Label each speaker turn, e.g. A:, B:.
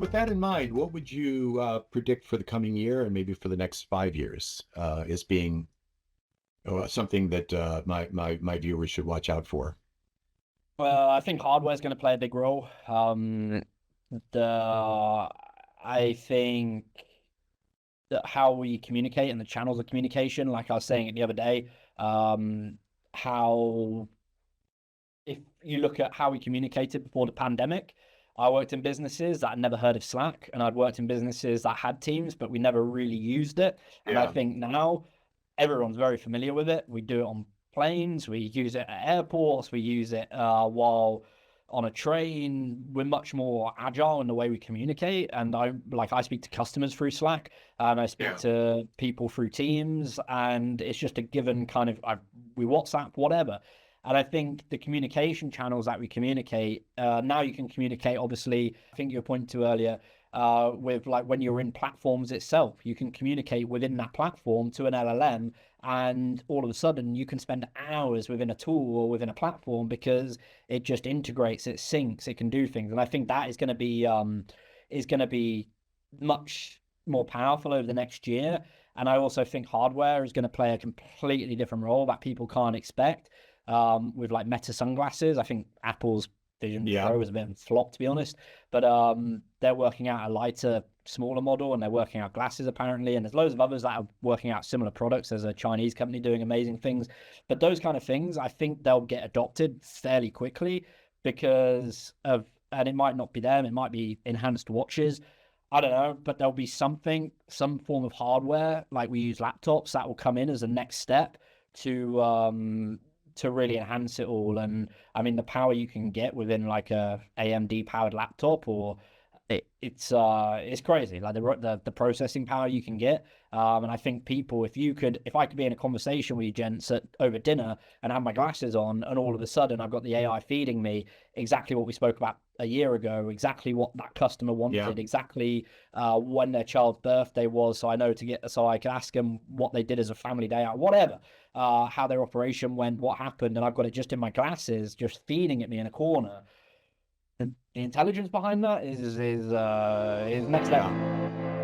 A: with that in mind, what would you predict for the coming year and maybe for the next 5 years as being something that my viewers should watch out for?
B: Well, I think hardware is going to play a big role. The I think that how we communicate and the channels of communication, like I was saying it the other day, um, how if you look at how we communicated before the pandemic, I worked in businesses that had never heard of Slack, and I'd worked in businesses that had Teams, but we never really used it. And I
A: Yeah.
B: think now everyone's very familiar with it. We do it on planes, we use it at airports, we use it while on a train. We're much more agile in the way we communicate. And I speak to customers through Slack, and I speak
A: Yeah.
B: to people through Teams, and it's just a given kind of we WhatsApp, whatever. And I think the communication channels that we communicate, now you can communicate, obviously, I think you pointed to earlier, with like when you're in platforms itself, you can communicate within that platform to an LLM, and all of a sudden you can spend hours within a tool or within a platform because it just integrates, it syncs, it can do things. And I think that is going to be much more powerful over the next year. And I also think hardware is going to play a completely different role that people can't expect. With like Meta sunglasses, I think Apple's Vision
A: Yeah.
B: Pro was a bit of a flop, to be honest. But they're working out a lighter, smaller model, and they're working out glasses apparently. And there's loads of others that are working out similar products. There's a Chinese company doing amazing things. But those kind of things, I think they'll get adopted fairly quickly because of, and it might not be them, it might be enhanced watches. I don't know, but there'll be something, some form of hardware, like we use laptops, that will come in as a next step to really enhance it all. And I mean, the power you can get within like a AMD powered laptop, or it's crazy. Like the processing power you can get. And I think people, if I could be in a conversation with you gents over dinner and have my glasses on, and all of a sudden I've got the AI feeding me exactly what we spoke about a year ago, exactly what that customer
A: Yeah.
B: wanted, exactly when their child's birthday was, so I know to get, so I can ask them what they did as a family day out, whatever, how their operation went, what happened, and I've got it just in my glasses, just feeding at me in a corner. The intelligence behind that is next
A: Yeah.
B: level.